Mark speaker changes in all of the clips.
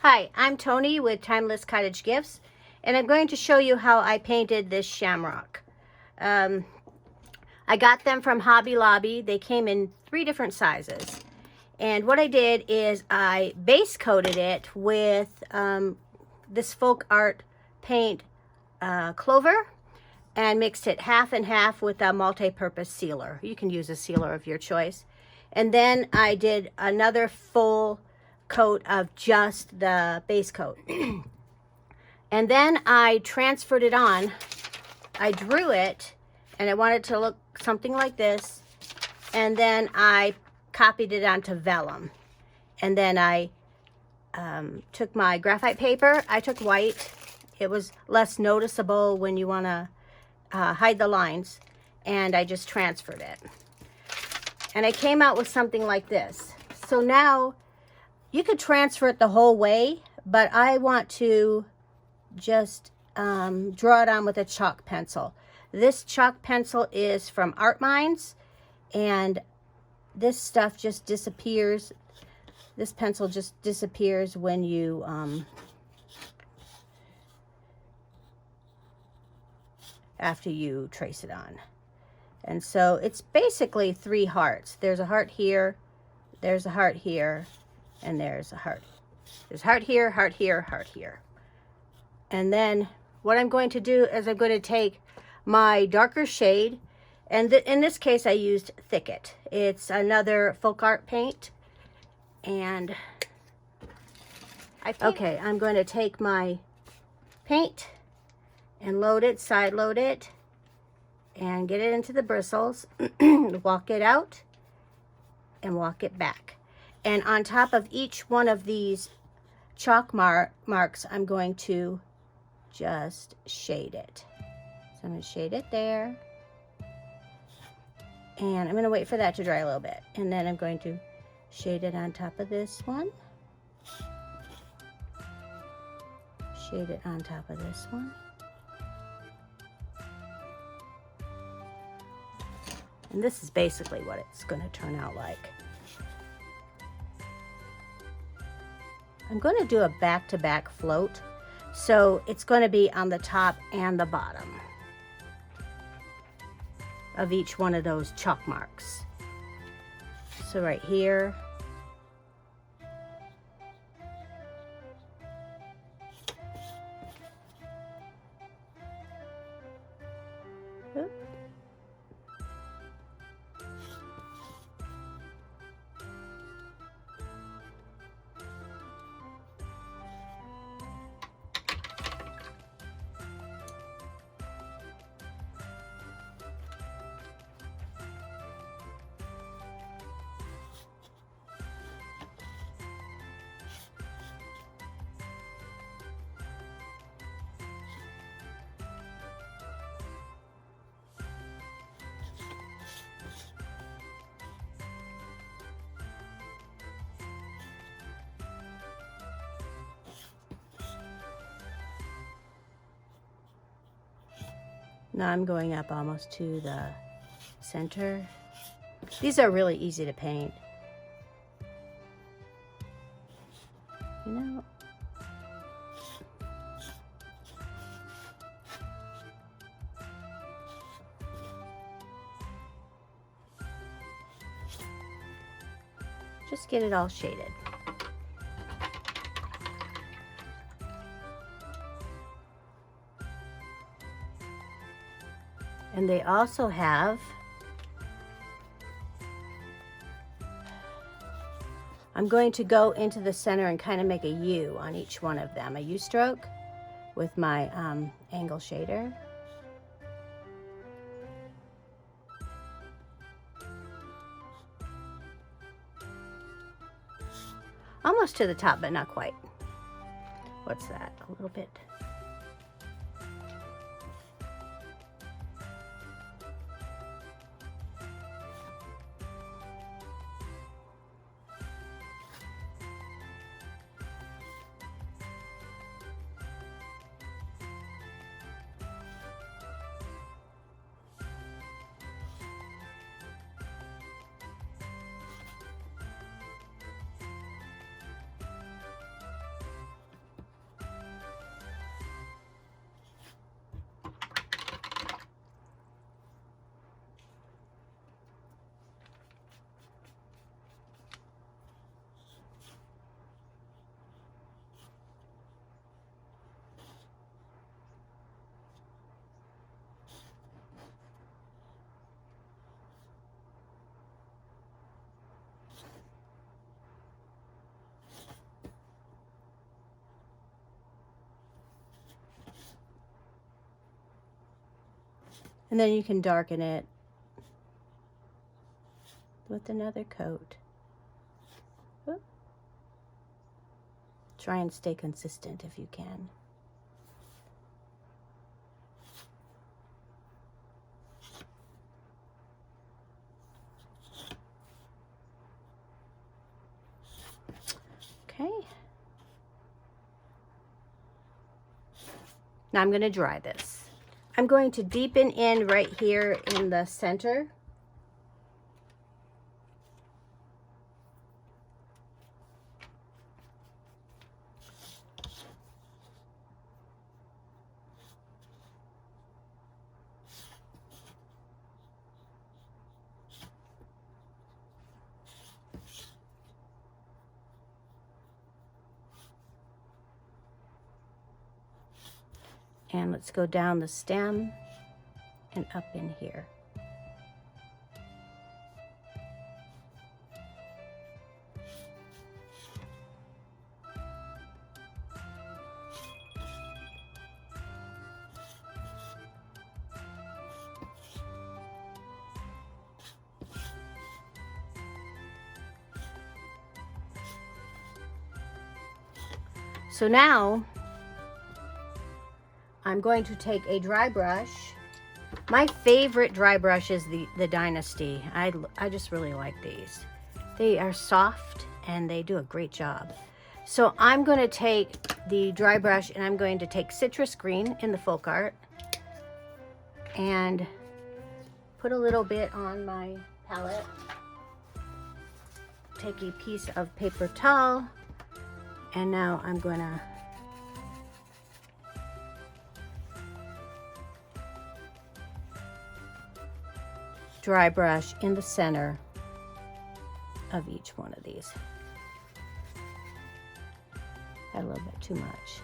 Speaker 1: Hi, I'm Tony with Timeless Cottage Gifts, and I'm going to show you how I painted this shamrock. I got them from Hobby Lobby. They came in 3 different sizes. And what I did is I base coated it with this folk art paint Clover, and mixed it half and half with a multi-purpose sealer. You can use a sealer of your choice. And then I did another full coat of just the base coat. And then I transferred it on. I drew it, and I wanted it to look something like this. And then I copied it onto vellum. And then I took my graphite paper. I took white. It was less noticeable when you want to hide the lines. And I just transferred it. And I came out with something like this. So now you could transfer it the whole way, but I want to just draw it on with a chalk pencil. This chalk pencil is from Art Minds, and this stuff just disappears. This pencil just disappears when you after you trace it on. And so it's basically 3 hearts. There's a heart here, there's a heart here, and there's a heart. There's heart here, heart here, heart here. And then what I'm going to do is I'm going to take my darker shade, and in this case I used Thicket. It's another folk art paint. And okay, I'm going to take my paint and load it, side load it, and get it into the bristles, walk it out, and walk it back. And on top of each one of these chalk marks, I'm going to just shade it. So I'm going to shade it there. And I'm going to wait for that to dry a little bit. And then I'm going to shade it on top of this one. Shade it on top of this one. And this is basically what it's going to turn out like. I'm going to do a back-to-back float, so it's going to be on the top and the bottom of each one of those chalk marks. So right here, now I'm going up almost to the center. These are really easy to paint. You know, just get it all shaded. And they also have, I'm going to go into the center and kind of make a U on each one of them, a U stroke with my angle shader. Almost to the top, but not quite. What's that? A little bit. And then you can darken it with another coat. Oop. Try and stay consistent if you can. Okay. Now I'm going to dry this. I'm going to deepen in right here in the center. And let's go down the stem and up in here. So now I'm going to take a dry brush. My favorite dry brush is the Dynasty. I just really like these. They are soft and they do a great job. So I'm going to take the dry brush and I'm going to take Citrus Green in the Folk Art and put a little bit on my palette. Take a piece of paper towel and now I'm going to dry brush in the center of each one of these. Got a little bit too much.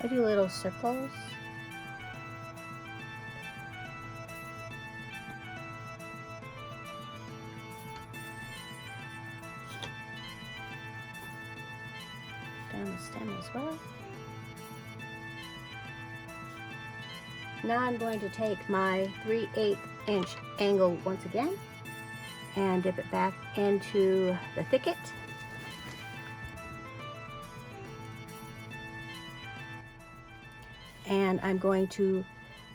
Speaker 1: I do little circles. Down the stem as well. Now I'm going to take my 3/8 inch angle once again and dip it back into the Thicket. And I'm going to,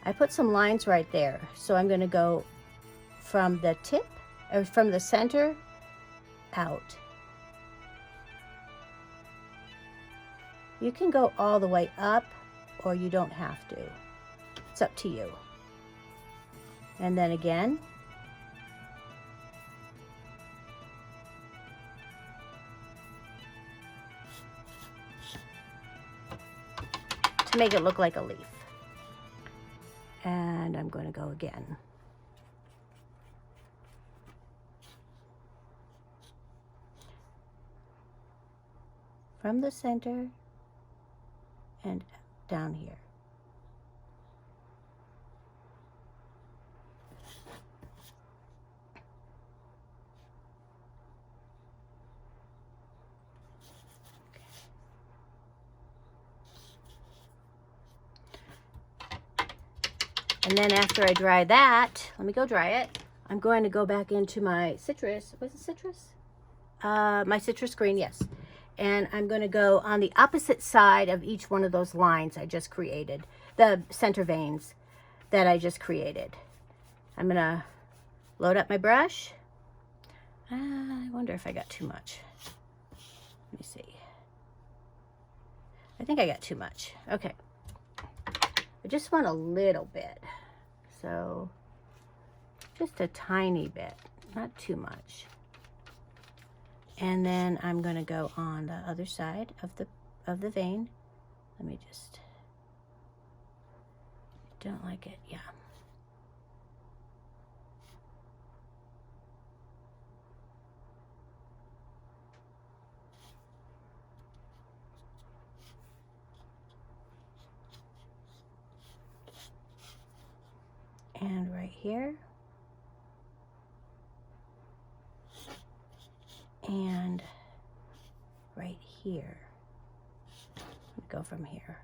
Speaker 1: I put some lines right there. So I'm going to go from the tip, or from the center out. You can go all the way up or you don't have to. It's up to you. And then again. To make it look like a leaf. And I'm going to go again. From the center and down here. And then after I dry that, let me go dry it. I'm going to go back into my citrus. Was it citrus? My citrus green, yes. And I'm going to go on the opposite side of each one of those lines I just created. The center veins that I just created. I'm going to load up my brush. I wonder if I got too much. Let me see. I think I got too much. Okay. I just want a little bit, so just a tiny bit, not too much. And then I'm going to go on the other side of the vein. Let me just, don't like it, yeah. And right here. And right here. Go from here.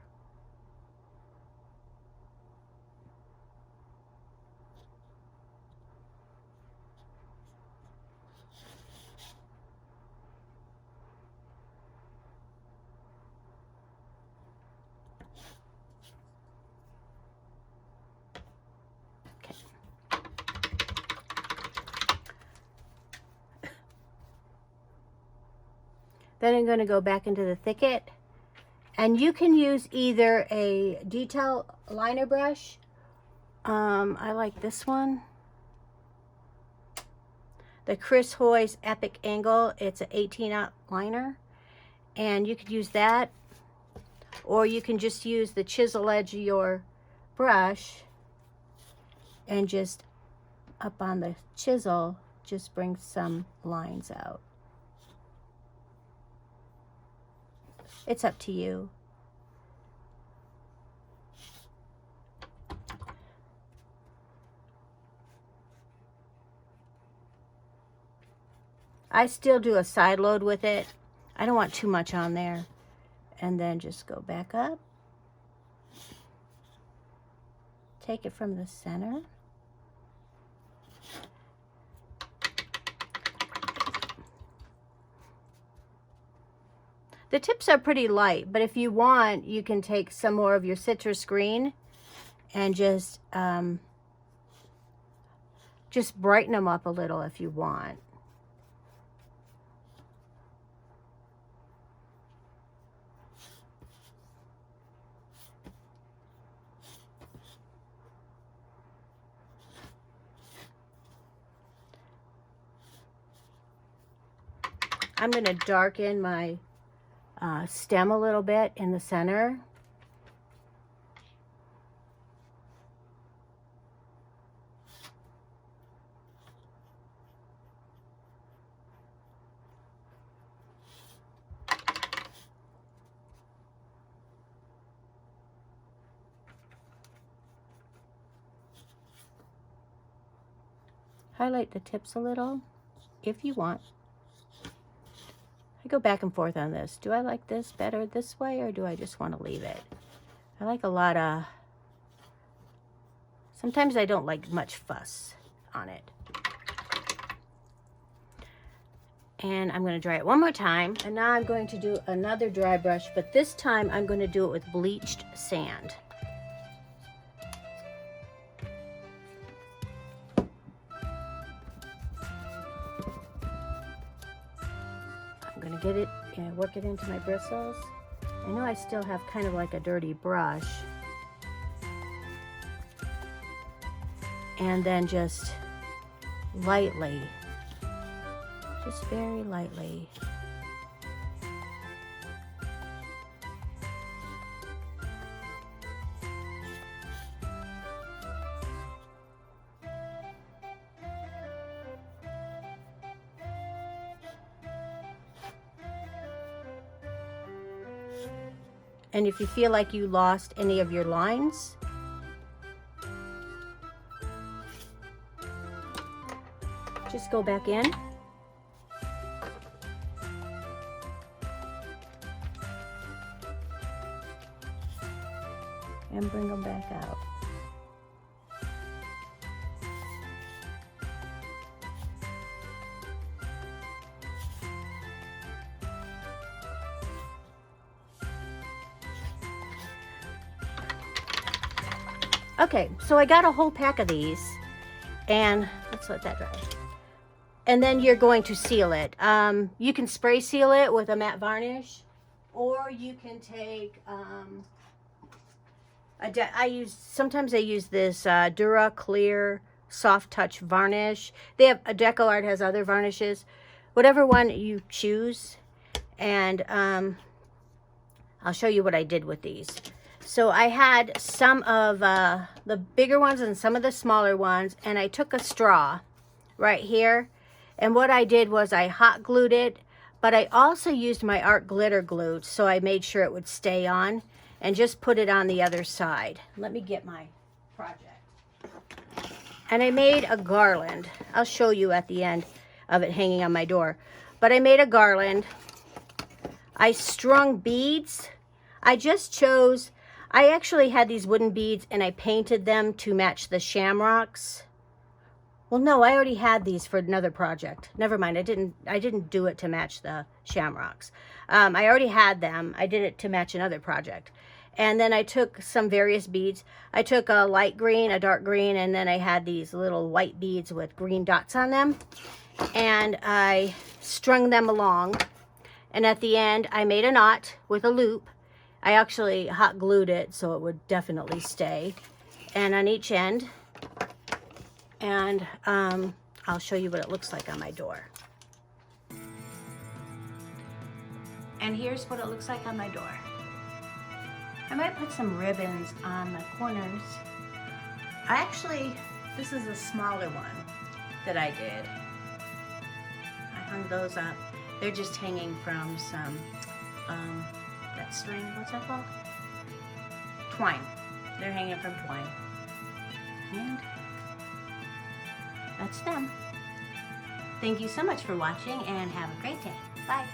Speaker 1: Okay. Then I'm going to go back into the Thicket. And you can use either a detail liner brush. I like this one. The Chris Hoy's Epic Angle. It's an 18-aught liner. And you could use that. Or you can just use the chisel edge of your brush. And just up on the chisel, just bring some lines out. It's up to you. I still do a side load with it. I don't want too much on there. And then just go back up. Take it from the center. The tips are pretty light, but if you want, you can take some more of your citrus green and just brighten them up a little if you want. I'm going to darken my stem a little bit in the center. Highlight the tips a little if you want. I go back and forth on this. Do I like this better this way, or do I just want to leave it? I like a lot of, sometimes I don't like much fuss on it. And I'm going to dry it one more time. And now I'm going to do another dry brush, but this time I'm going to do it with bleached sand. Get it and work it into my bristles. I know I still have kind of like a dirty brush. And then just lightly, just very lightly. And if you feel like you lost any of your lines, just go back in. And bring them back out. Okay, so I got a whole pack of these, and let's let that dry. And then you're going to seal it. You can spray seal it with a matte varnish, or you can take, sometimes I use this Dura Clear Soft Touch varnish. They have, Deco Art has other varnishes, whatever one you choose. And I'll show you what I did with these. So I had some of the bigger ones and some of the smaller ones, and I took a straw right here, and what I did was I hot glued it, but I also used my art glitter glue, so I made sure it would stay on, and just put it on the other side. Let me get my project. And I made a garland. I'll show you at the end of it hanging on my door. But I made a garland. I strung beads. I just chose, I actually had these wooden beads and I painted them to match the shamrocks. Well, no, I already had these for another project. Never mind, I didn't do it to match the shamrocks. I already had them. I did it to match another project. And then I took some various beads. I took a light green, a dark green, and then I had these little white beads with green dots on them. And I strung them along. And at the end, I made a knot with a loop. I actually hot glued it so it would definitely stay. And on each end, and I'll show you what it looks like on my door. And here's what it looks like on my door. I might put some ribbons on the corners. This is a smaller one that I did. I hung those up. They're just hanging from some, that string, what's that called? Twine. They're hanging from twine. And that's them. Thank you so much for watching and have a great day. Bye.